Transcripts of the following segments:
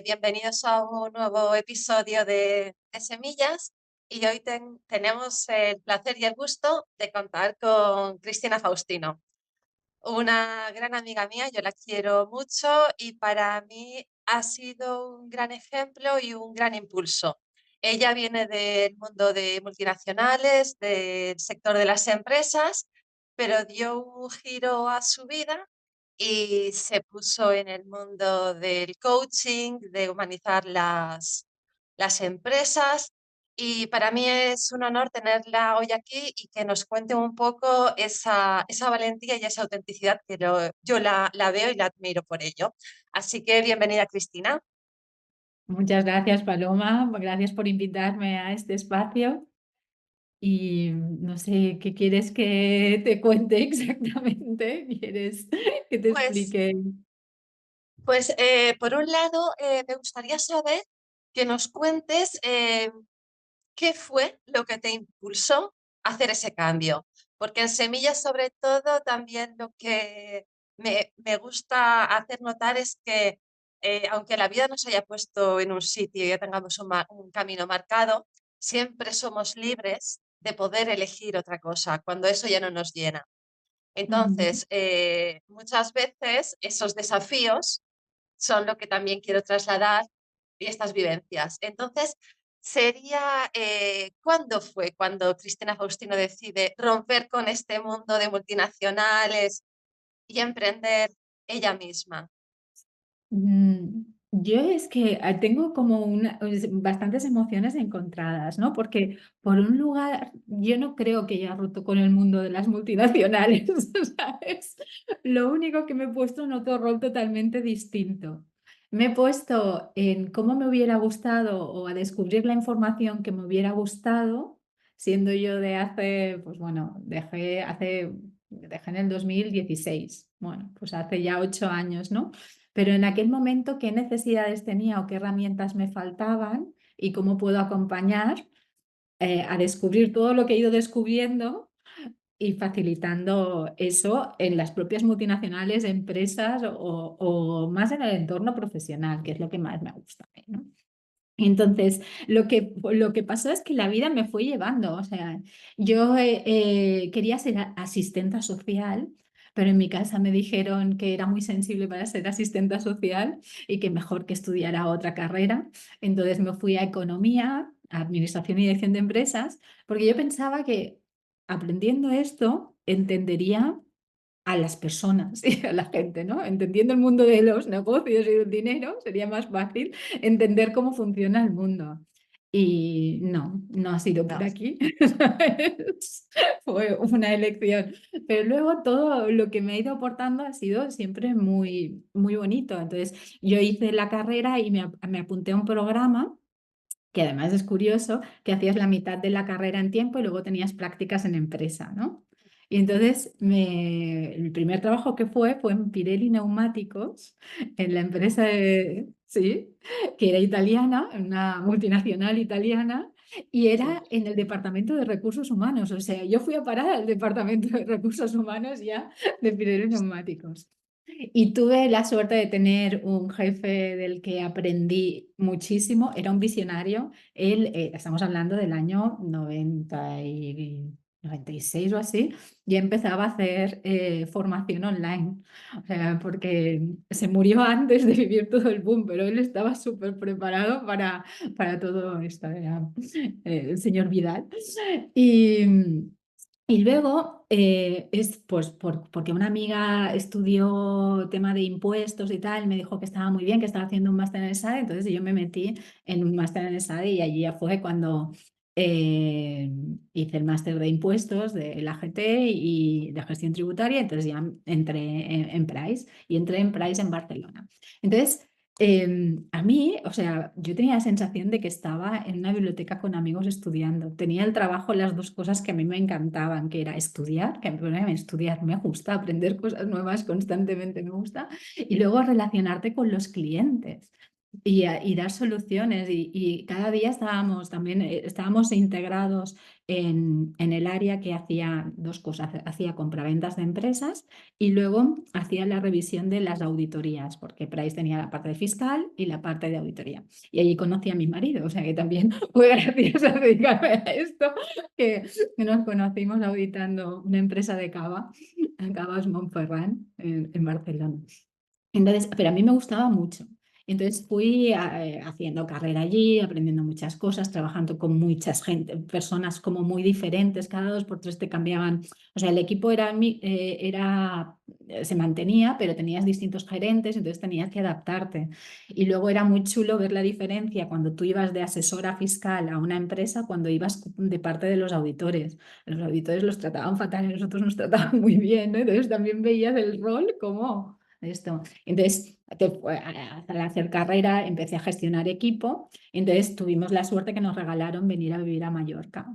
Bienvenidos a un nuevo episodio de Semillas y hoy tenemos el placer y el gusto de contar con Cristina Faustino, una gran amiga mía. Yo la quiero mucho y para mí ha sido un gran ejemplo y un gran impulso. Ella viene del mundo de multinacionales, del sector de las empresas, pero dio un giro a su vida y se puso en el mundo del coaching, de humanizar las empresas. Y para mí es un honor tenerla hoy aquí y que nos cuente un poco esa valentía y esa autenticidad que yo la veo y la admiro por ello. Así que bienvenida, Cristina. Muchas gracias, Paloma. Gracias por invitarme a este espacio. Y no sé, ¿qué quieres que te cuente exactamente? ¿Quieres que te Pues, explique? pues, por un lado, me gustaría saber que nos cuentes ¿qué fue lo que te impulsó a hacer ese cambio? Porque en Semillas, sobre todo, también lo que me gusta hacer notar es que, aunque la vida nos haya puesto en un sitio y ya tengamos un camino marcado, siempre somos libres de poder elegir otra cosa cuando eso ya no nos llena. Ujú. Entonces, muchas veces esos desafíos son lo que también quiero trasladar y estas vivencias. Entonces, ¿cuándo fue cuando Cristina Faustino decide romper con este mundo de multinacionales y emprender ella misma? Yo es que tengo como bastantes emociones encontradas, ¿no? Porque por un lugar, yo no creo que haya roto con el mundo de las multinacionales, ¿sabes? Lo único que me he puesto en otro rol totalmente distinto. Me he puesto en cómo me hubiera gustado o a descubrir la información que me hubiera gustado, siendo yo de hace, pues bueno, dejé en el 2016, bueno, pues hace ya 8 años, ¿no? Pero en aquel momento, ¿qué necesidades tenía o qué herramientas me faltaban y cómo puedo acompañar a descubrir todo lo que he ido descubriendo y facilitando eso en las propias multinacionales, empresas o más en el entorno profesional, que es lo que más me gusta a mí, ¿no? Entonces, lo que pasó es que la vida me fue llevando, o sea, yo quería ser asistenta social, pero en mi casa me dijeron que era muy sensible para ser asistenta social y que mejor que estudiara otra carrera. Entonces me fui a economía, a administración y dirección de empresas, porque yo pensaba que aprendiendo esto entendería a las personas y a la gente, ¿no? Entendiendo el mundo de los negocios y del dinero, sería más fácil entender cómo funciona el mundo. Y no, no ha sido por No. aquí. ¿Sabes? Fue una elección. Pero luego todo lo que me ha ido aportando ha sido siempre muy, muy bonito. Entonces, yo hice la carrera y me apunté a un programa que además es curioso, que hacías la mitad de la carrera en tiempo y luego tenías prácticas en empresa, ¿no? Y entonces el primer trabajo que fue en Pirelli Neumáticos, en la empresa sí, que era italiana, una multinacional italiana, y Sí. era en el departamento de recursos humanos. O sea, yo fui a parar al departamento de recursos humanos ya de Pirelli Neumáticos. Y tuve la suerte de tener un jefe del que aprendí muchísimo, era un visionario. Él, estamos hablando del año 96 o así, ya empezaba a hacer formación online, o sea, porque se murió antes de vivir todo el boom, pero él estaba súper preparado para todo esto, era el señor Vidal. Y, y luego es pues porque una amiga estudió tema de impuestos y tal, me dijo que estaba muy bien, que estaba haciendo un máster en el SADE, entonces yo me metí en un máster en el SADE y allí ya fue cuando eh, hice el máster de impuestos de la GT y de gestión tributaria, entonces ya entré en Price y entré en Price en Barcelona. Entonces, a mí, o sea, yo tenía la sensación de que estaba en una biblioteca con amigos estudiando. Tenía el trabajo, las dos cosas que a mí me encantaban, que era estudiar, que estudiar me gusta, aprender cosas nuevas constantemente me gusta, y luego relacionarte con los clientes. y dar soluciones. Y cada día estábamos también, estábamos integrados en el área que hacía dos cosas. Hacía compraventas de empresas y luego hacía la revisión de las auditorías, porque Price tenía la parte de fiscal y la parte de auditoría. Y allí conocí a mi marido, o sea que también fue gracias a dedicarme a esto que nos conocimos auditando una empresa de cava, Cavas Montferran, en Barcelona. Entonces, pero a mí me gustaba mucho. Entonces fui haciendo carrera allí, aprendiendo muchas cosas, trabajando con muchas gente, personas como muy diferentes, cada dos por tres te cambiaban. O sea, el equipo se mantenía, pero tenías distintos gerentes, entonces tenías que adaptarte. Y luego era muy chulo ver la diferencia cuando tú ibas de asesora fiscal a una empresa, cuando ibas de parte de los auditores. Los auditores los trataban fatal y nosotros nos trataban muy bien, ¿no? Entonces también veías el rol como esto. Entonces, al hacer carrera empecé a gestionar equipo. Entonces tuvimos la suerte que nos regalaron venir a vivir a Mallorca,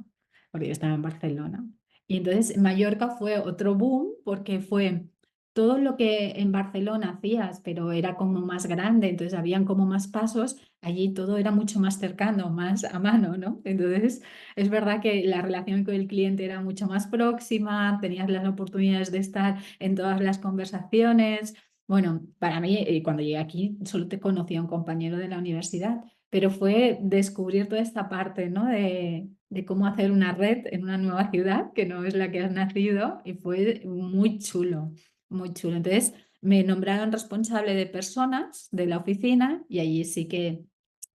porque yo estaba en Barcelona. Y entonces Mallorca fue otro boom porque fue todo lo que en Barcelona hacías, pero era como más grande, entonces habían como más pasos. Allí todo era mucho más cercano, más a mano, ¿no? Entonces es verdad que la relación con el cliente era mucho más próxima, tenías las oportunidades de estar en todas las conversaciones. Bueno, para mí, cuando llegué aquí, solo te conocía un compañero de la universidad, pero fue descubrir toda esta parte, ¿no? De cómo hacer una red en una nueva ciudad, que no es la que has nacido, y fue muy chulo, muy chulo. Entonces, me nombraron responsable de personas de la oficina y allí sí que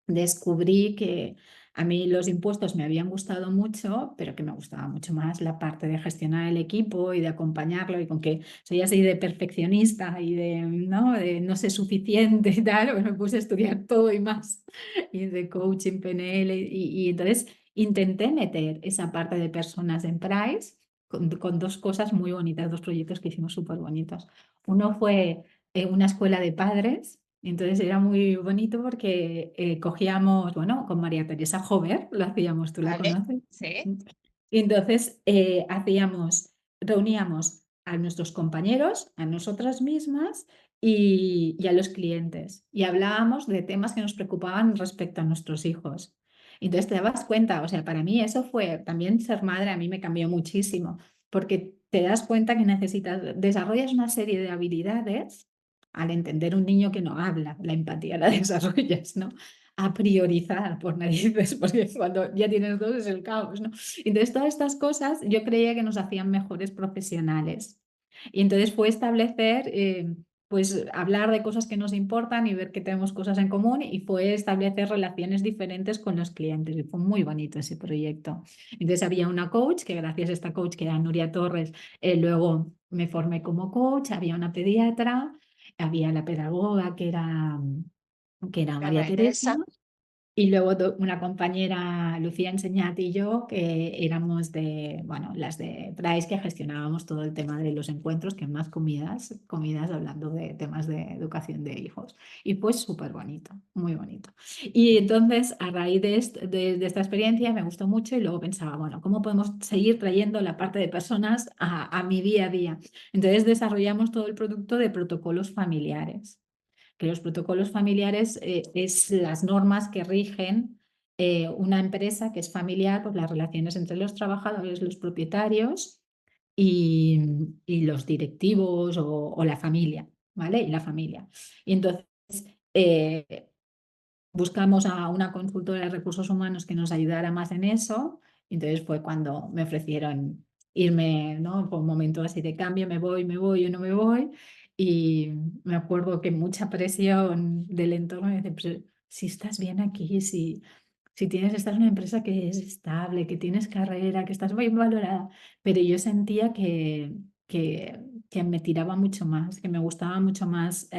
descubrí que a mí los impuestos me habían gustado mucho, pero que me gustaba mucho más la parte de gestionar el equipo y de acompañarlo y con que soy así de perfeccionista y de no sé suficiente y tal, pues me puse a estudiar todo y más, y de coaching, PNL, y entonces intenté meter esa parte de personas en Price con dos cosas muy bonitas, dos proyectos que hicimos súper bonitos. Uno fue una escuela de padres. Entonces era muy bonito porque cogíamos, bueno, con María Teresa Jover, lo hacíamos, ¿tú la ¿Vale? conoces? Sí. Y entonces reuníamos a nuestros compañeros, a nosotras mismas y a los clientes. Y hablábamos de temas que nos preocupaban respecto a nuestros hijos. Entonces te dabas cuenta, o sea, para mí eso fue, también ser madre a mí me cambió muchísimo, porque te das cuenta que desarrollas una serie de habilidades al entender un niño que no habla, la empatía la desarrollas, ¿no? A priorizar por narices, porque cuando ya tienes dos es el caos, ¿no? Entonces, todas estas cosas yo creía que nos hacían mejores profesionales. Y entonces fue establecer, pues hablar de cosas que nos importan y ver que tenemos cosas en común y fue establecer relaciones diferentes con los clientes. Y fue muy bonito ese proyecto. Entonces había una coach, que gracias a esta coach, que era Nuria Torres, luego me formé como coach, había una pediatra, había la pedagoga que era La María María Teresa, Teresa. y luego una compañera, Lucía Enseñat y yo, que éramos bueno, las de Price, que gestionábamos todo el tema de los encuentros, que más comidas hablando de temas de educación de hijos. Y fue súper bonito, muy bonito. Y entonces, a raíz de esta experiencia, me gustó mucho y luego pensaba, bueno, ¿cómo podemos seguir trayendo la parte de personas a mi día a día? Entonces, desarrollamos todo el producto de protocolos familiares, que los protocolos familiares es las normas que rigen una empresa que es familiar, pues las relaciones entre los trabajadores, los propietarios y, y los directivos o la familia, ¿vale? Y la familia. Y entonces eh, buscamos a una consultora de recursos humanos que nos ayudara más en eso. Entonces fue cuando me ofrecieron irme, ¿no? Por un momento así de cambio, me voy, yo no me voy. Y me acuerdo que mucha presión del entorno me dice, "Pero si estás bien aquí, si estás en una empresa que es estable, que tienes carrera, que estás muy valorada". Pero yo sentía que, que me tiraba mucho más, que me gustaba mucho más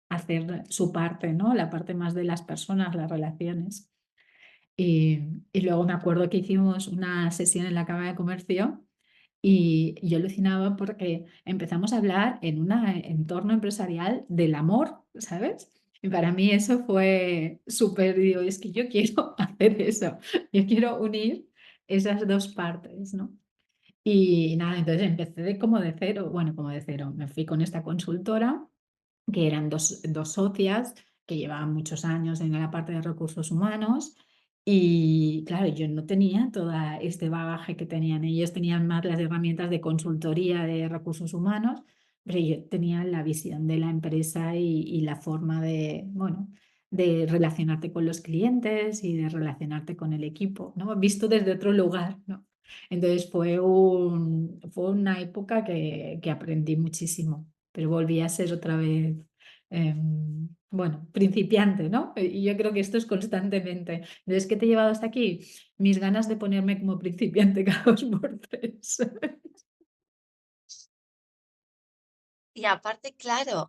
hacer su parte, ¿no? La parte más de las personas, las relaciones. Y, y luego me acuerdo que hicimos una sesión en la Cámara de Comercio y yo alucinaba porque empezamos a hablar en un entorno empresarial del amor, ¿sabes? Y para mí eso fue súper, digo, es que yo quiero hacer eso, yo quiero unir esas dos partes, ¿no? Y nada, entonces empecé como de cero, bueno, como de cero, me fui con esta consultora que eran dos socias, que llevaban muchos años en la parte de recursos humanos. Y claro, yo no tenía todo este bagaje que tenían ellos, tenían más las herramientas de consultoría de recursos humanos, pero yo tenía la visión de la empresa y la forma de, bueno, de relacionarte con los clientes y de relacionarte con el equipo, ¿no? Visto desde otro lugar, ¿no? Entonces fue una época que aprendí muchísimo, pero volví a ser otra vez, bueno, principiante, ¿no? Y yo creo que esto es constantemente. Entonces, ¿qué te he llevado hasta aquí? Mis ganas de ponerme como principiante cada 2 por 3. Y aparte, claro,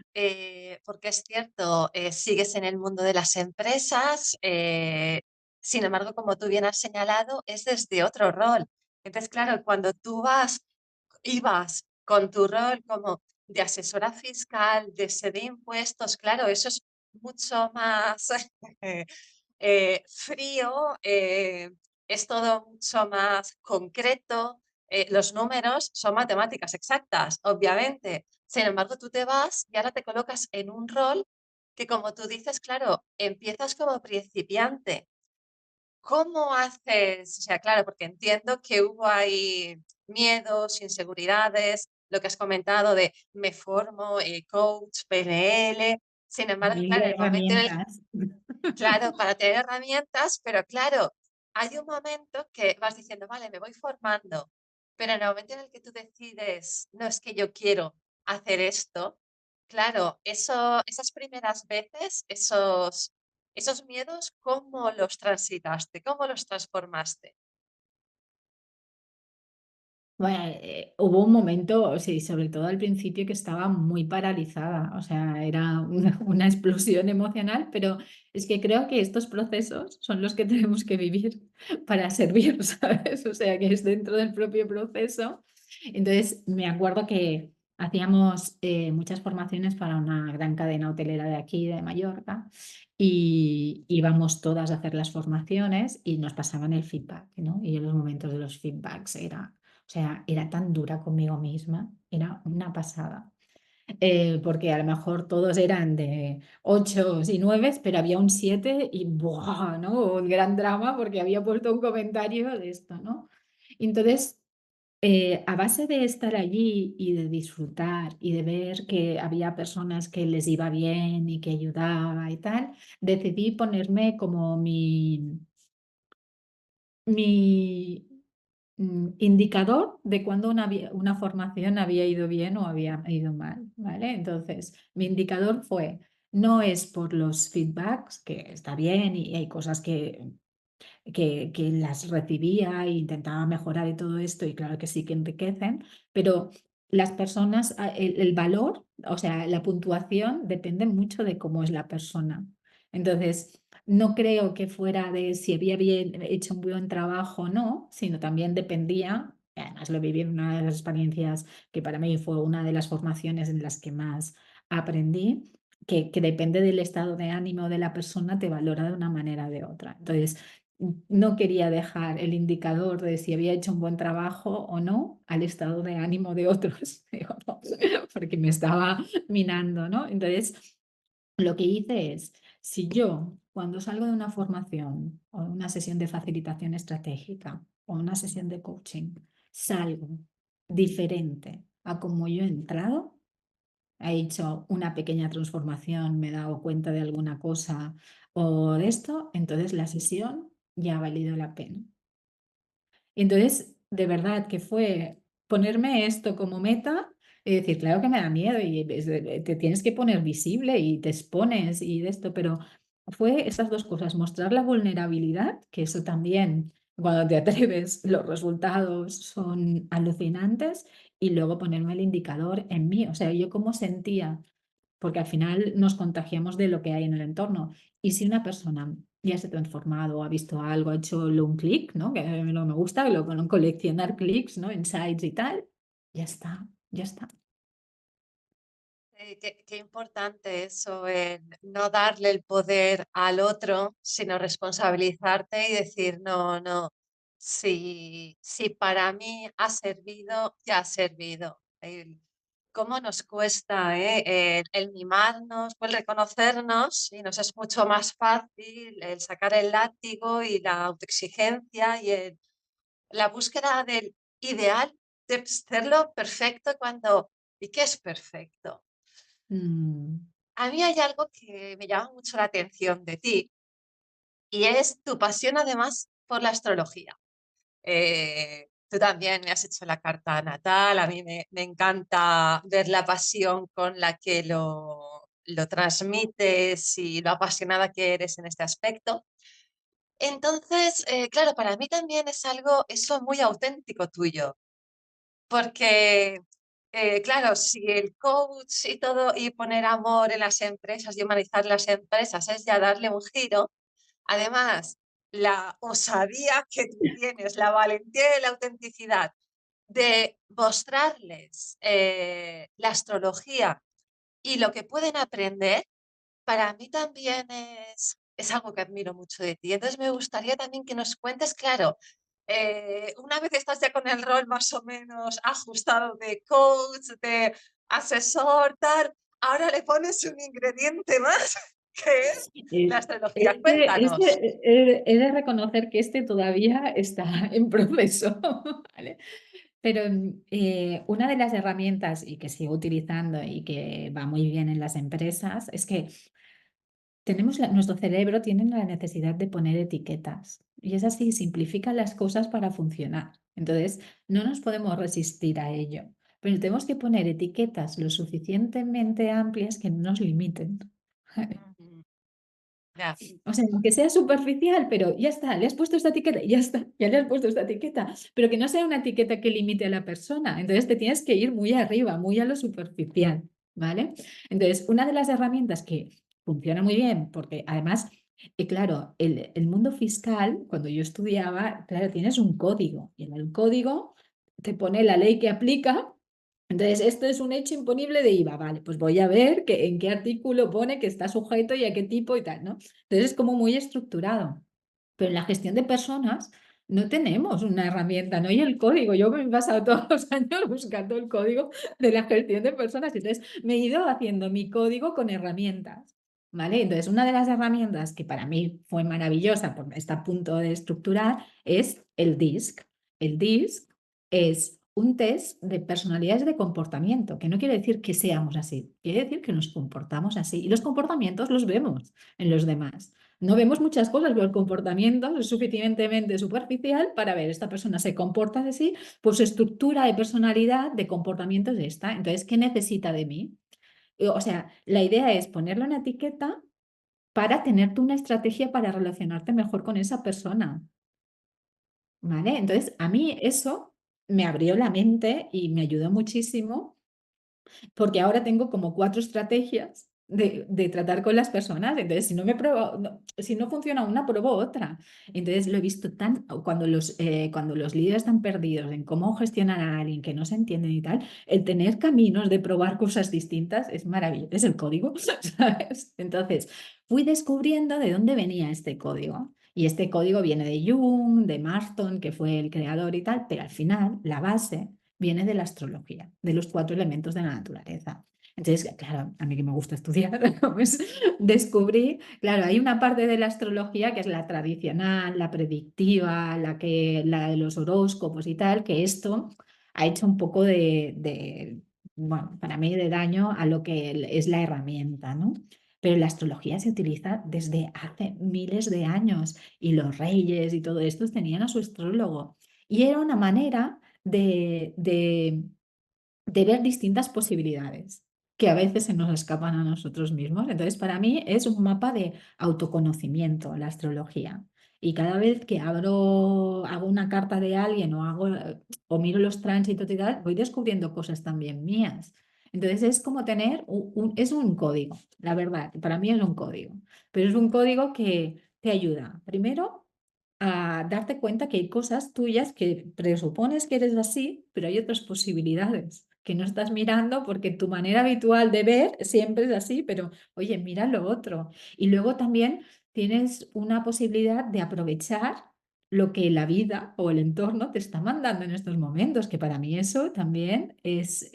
porque es cierto, sigues en el mundo de las empresas, sin embargo, como tú bien has señalado, es desde otro rol. Entonces, claro, cuando tú ibas con tu rol como de asesora fiscal, de sede de impuestos, claro, eso es mucho más frío, es todo mucho más concreto, los números son matemáticas exactas, obviamente. Sin embargo, tú te vas y ahora te colocas en un rol que, como tú dices, claro, empiezas como principiante. ¿Cómo haces? O sea, claro, porque entiendo que hubo ahí miedos, inseguridades, lo que has comentado de me formo, coach, PNL. Sin embargo, Mil claro, en el momento en el herramientas. claro, para tener herramientas, pero claro, hay un momento que vas diciendo, vale, me voy formando, pero en el momento en el que tú decides, no es que yo quiero hacer esto, claro, esas primeras veces, esos miedos, ¿cómo los transitaste? ¿Cómo los transformaste? Bueno, hubo un momento, sí, sobre todo al principio, que estaba muy paralizada, o sea, era una explosión emocional, pero es que creo que estos procesos son los que tenemos que vivir para servir, ¿sabes? O sea, que es dentro del propio proceso. Entonces, me acuerdo que hacíamos muchas formaciones para una gran cadena hotelera de aquí, de Mallorca, y íbamos todas a hacer las formaciones y nos pasaban el feedback, ¿no? Y en los momentos de los feedbacks o sea, era tan dura conmigo misma, era una pasada. Porque a lo mejor todos eran de 8 y 9, pero había un 7 y ¡buah!, ¿no? Un gran drama porque había puesto un comentario de esto, ¿no? Entonces, a base de estar allí y de disfrutar y de ver que había personas que les iba bien y que ayudaba y tal, decidí ponerme como mi indicador de cuando una formación había ido bien o había ido mal, ¿vale? Entonces, mi indicador fue, no es por los feedbacks, que está bien y hay cosas que las recibía e intentaba mejorar y todo esto, y claro que sí que enriquecen, pero las personas, el valor, o sea, la puntuación depende mucho de cómo es la persona. Entonces, no creo que fuera de si había hecho un buen trabajo o no, sino también dependía, y además lo viví en una de las experiencias que para mí fue una de las formaciones en las que más aprendí, que depende del estado de ánimo de la persona, te valora de una manera o de otra. Entonces, no quería dejar el indicador de si había hecho un buen trabajo o no al estado de ánimo de otros, digo, no, porque me estaba minando, ¿no? Entonces, lo que hice es, si yo cuando salgo de una formación o de una sesión de facilitación estratégica o una sesión de coaching, salgo diferente a como yo he entrado, he hecho una pequeña transformación, me he dado cuenta de alguna cosa o de esto, entonces la sesión ya ha valido la pena. Entonces, de verdad que fue ponerme esto como meta y decir, claro que me da miedo y te tienes que poner visible y te expones y de esto, pero fue esas dos cosas, mostrar la vulnerabilidad, que eso también, cuando te atreves, los resultados son alucinantes, y luego ponerme el indicador en mí, o sea, yo cómo sentía, porque al final nos contagiamos de lo que hay en el entorno. Y si una persona ya se ha transformado, ha visto algo, ha hecho un clic, ¿no? Que a mí lo me gusta, coleccionar clics, ¿no? Insights y tal, ya está, ya está. Qué importante eso, no darle el poder al otro, sino responsabilizarte y decir, no, no, si para mí ha servido, ya ha servido. cómo nos cuesta, el mimarnos o el reconocernos, y nos es mucho más fácil el sacar el látigo y la autoexigencia y la búsqueda del ideal de serlo perfecto cuando ¿y qué es perfecto? Mm, A mí hay algo que me llama mucho la atención de ti, y es tu pasión, además, por la astrología. Tú también me has hecho la carta natal, a mí me encanta ver la pasión con la que lo transmites y lo apasionada que eres en este aspecto. Entonces, claro, para mí también es algo, eso muy auténtico tuyo, porque, claro, si el coach y todo, y poner amor en las empresas y humanizar las empresas es ya darle un giro. Además, la osadía que tú tienes, la valentía y la autenticidad de mostrarles la astrología y lo que pueden aprender, para mí también es algo que admiro mucho de ti. Entonces, me gustaría también que nos cuentes, claro, una vez estás ya con el rol más o menos ajustado de coach, de asesor, tal, ahora le pones un ingrediente más, que es la astrología. Cuéntanos. he de reconocer que este todavía está en proceso, ¿vale? Pero, una de las herramientas, y que sigo utilizando y que va muy bien en las empresas, es que nuestro cerebro tiene la necesidad de poner etiquetas. Y es así, simplifica las cosas para funcionar. Entonces, no nos podemos resistir a ello. Pero tenemos que poner etiquetas lo suficientemente amplias que no nos limiten. Ujú, ya. O sea, aunque sea superficial, pero ya está, le has puesto esta etiqueta, y ya está, ya le has puesto esta etiqueta, pero que no sea una etiqueta que limite a la persona. Entonces te tienes que ir muy arriba, muy a lo superficial, ¿vale? Entonces, una de las herramientas que funciona muy bien, porque además, claro, el mundo fiscal, cuando yo estudiaba, claro, tienes un código, y en el código te pone la ley que aplica. Entonces, esto es un hecho imponible de IVA, vale, pues voy a ver en qué artículo pone que está sujeto y a qué tipo y tal, ¿no? Entonces es como muy estructurado. Pero en la gestión de personas no tenemos una herramienta, no hay el código. Yo me he pasado todos los años buscando el código de la gestión de personas. Entonces me he ido haciendo mi código con herramientas. ¿Vale? Entonces, una de las herramientas que para mí fue maravillosa porque está a punto de estructurar es el DISC. El DISC es un test de personalidades de comportamiento, que no quiere decir que seamos así, quiere decir que nos comportamos así. Y los comportamientos los vemos en los demás. No vemos muchas cosas, pero el comportamiento es suficientemente superficial para ver, esta persona se comporta así, pues su estructura de personalidad, de comportamiento es esta. Entonces, ¿qué necesita de mí? O sea, la idea es ponerle una etiqueta para tener tú una estrategia para relacionarte mejor con esa persona. ¿Vale? Entonces, a mí eso me abrió la mente y me ayudó muchísimo porque ahora tengo como 4 estrategias de tratar con las personas. Entonces, si no funciona una, pruebo otra. Entonces, lo he visto cuando los líderes están perdidos en cómo gestionar a alguien que no se entienden y tal, el tener caminos de probar cosas distintas es maravilloso. Es el código, ¿sabes? Entonces, fui descubriendo de dónde venía este código. Y este código viene de Jung, de Marston, que fue el creador y tal, pero al final la base viene de la astrología, de los 4 elementos de la naturaleza. Entonces, claro, a mí que me gusta estudiar, pues descubrí, claro, hay una parte de la astrología que es la tradicional, la predictiva, la de los horóscopos y tal, que esto ha hecho un poco bueno, para mí de daño a lo que es la herramienta, ¿no? Pero la astrología se utiliza desde hace miles de años y los reyes y todo esto tenían a su astrólogo. Y era una manera de ver distintas posibilidades que a veces se nos escapan a nosotros mismos. Entonces, para mí es un mapa de autoconocimiento, la astrología. Y cada vez que hago una carta de alguien o miro los tránsitos y tal, voy descubriendo cosas también mías. Entonces es como tener es un código, la verdad, para mí es un código, pero es un código que te ayuda, primero, a darte cuenta que hay cosas tuyas que presupones que eres así, pero hay otras posibilidades que no estás mirando porque tu manera habitual de ver siempre es así, pero oye, mira lo otro. Y luego también tienes una posibilidad de aprovechar lo que la vida o el entorno te está mandando en estos momentos, que para mí eso también es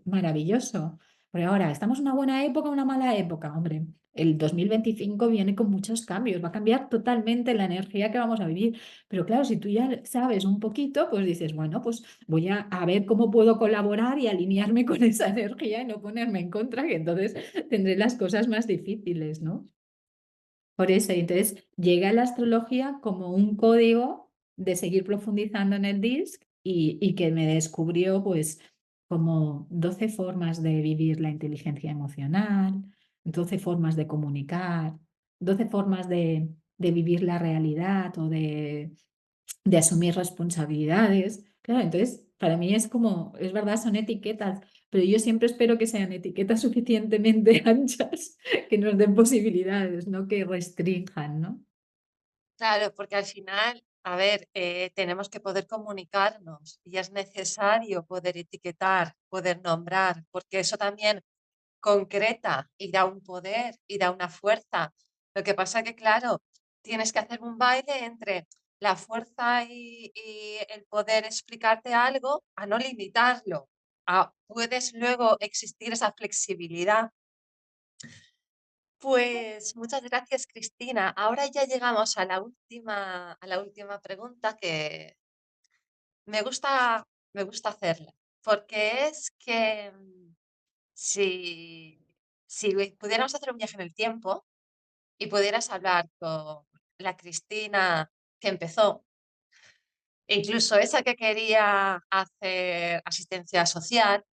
maravilloso. Porque ahora, ¿estamos en una buena época o una mala época? Hombre, el 2025 viene con muchos cambios, va a cambiar totalmente la energía que vamos a vivir. Pero claro, si tú ya sabes un poquito, pues dices, bueno, pues voy a ver cómo puedo colaborar y alinearme con esa energía y no ponerme en contra, que entonces tendré las cosas más difíciles, ¿no? Por eso, y entonces llega la astrología como un código de seguir profundizando en el DISC y que me descubrió pues como 12 formas de vivir la inteligencia emocional, 12 formas de comunicar, 12 formas de vivir la realidad o de asumir responsabilidades. Claro, entonces para mí es como, es verdad, son etiquetas, pero yo siempre espero que sean etiquetas suficientemente anchas que nos den posibilidades, no que restrinjan, ¿no? Claro, porque al final, a ver, tenemos que poder comunicarnos y es necesario poder etiquetar, poder nombrar, porque eso también concreta y da un poder y da una fuerza. Lo que pasa que, claro, tienes que hacer un baile entre la fuerza y el poder explicarte algo a no limitarlo. Puedes luego existir esa flexibilidad. Pues muchas gracias, Cristina. Ahora ya llegamos a la última pregunta que me gusta, me gusta hacerla, porque es que si, si pudiéramos hacer un viaje en el tiempo y pudieras hablar con la Cristina que empezó, e incluso esa que quería hacer asistencia social,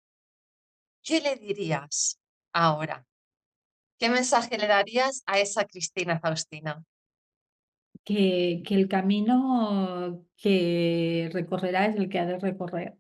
¿qué le dirías ahora? ¿Qué mensaje le darías a esa Cristina Faustina? Que el camino que recorrerá es el que ha de recorrer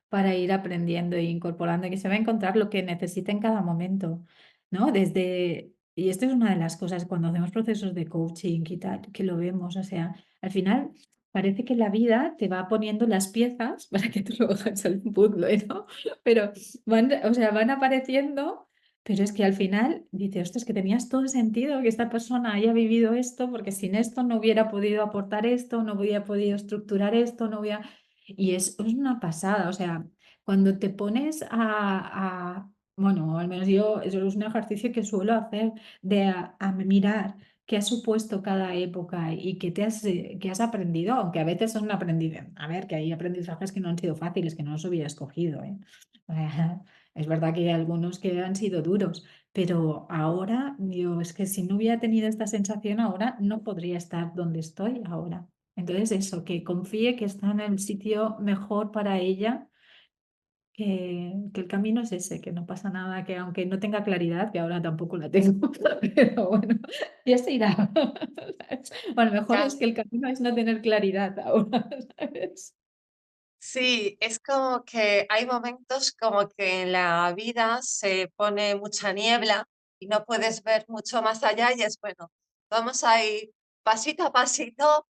para ir aprendiendo e incorporando, y que se va a encontrar lo que necesita en cada momento, ¿no? Y esto es una de las cosas cuando hacemos procesos de coaching y tal, que lo vemos, o sea, al final parece que la vida te va poniendo las piezas para que tú lo hagas al puzzle, ¿no? Pero van, o sea, van apareciendo, pero es que al final dices, ostras, que tenías todo el sentido que esta persona haya vivido esto, porque sin esto no hubiera podido aportar esto, no hubiera podido estructurar esto, no hubiera... Y es una pasada, o sea, cuando te pones bueno, al menos yo, eso es un ejercicio que suelo hacer, de a mirar qué ha supuesto cada época y qué has aprendido, aunque a veces son aprendidos, a ver, que hay aprendizajes que no han sido fáciles, que no los hubiera escogido, ¿eh? O sea, es verdad que hay algunos que han sido duros, pero ahora, yo, es que si no hubiera tenido esta sensación ahora, no podría estar donde estoy ahora. Entonces, eso, que confíe que está en el sitio mejor para ella, que el camino es ese, que no pasa nada, que aunque no tenga claridad, que ahora tampoco la tengo, pero bueno, ya se irá. ¿Sabes? O a lo mejor es que el camino es no tener claridad ahora, ¿sabes? Sí, es como que hay momentos como que en la vida se pone mucha niebla y no puedes ver mucho más allá y es bueno, vamos a ir pasito a pasito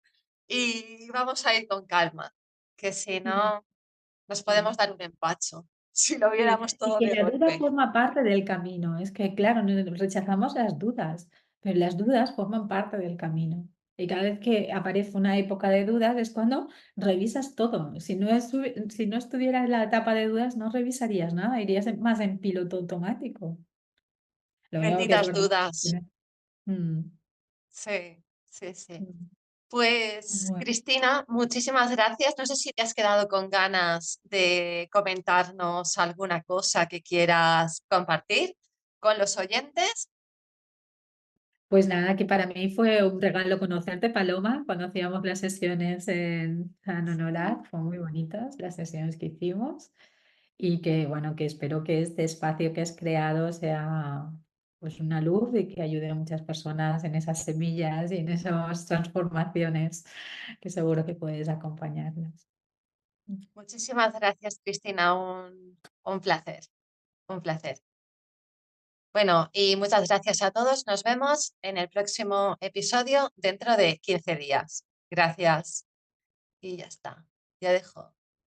y vamos a ir con calma, que si Mm, no nos podemos sí. dar un empacho si lo Sí, viéramos y todo que de la duda golpe. forma parte del camino. Es que, claro, rechazamos las dudas, pero las dudas forman parte del camino. Y cada vez que aparece una época de dudas es cuando revisas todo. Si no estuvieras la etapa de dudas, no revisarías nada, irías más en piloto automático. Lo único que es Benditas verdad. dudas. Mm, Sí, sí, sí. mm. Pues, Bueno. Cristina, muchísimas gracias. No sé si te has quedado con ganas de comentarnos alguna cosa que quieras compartir con los oyentes. Pues nada, que para mí fue un regalo conocerte, Paloma, cuando hacíamos las sesiones en San Honorat, fueron muy bonitas las sesiones que hicimos. Y que bueno, que espero que este espacio que has creado sea pues una luz y que ayude a muchas personas en esas semillas y en esas transformaciones que seguro que puedes acompañarlas. Muchísimas gracias, Cristina. Un placer, un placer. Bueno, y muchas gracias a todos. Nos vemos en el próximo episodio dentro de 15 días. Gracias. Y ya está. Ya dejo.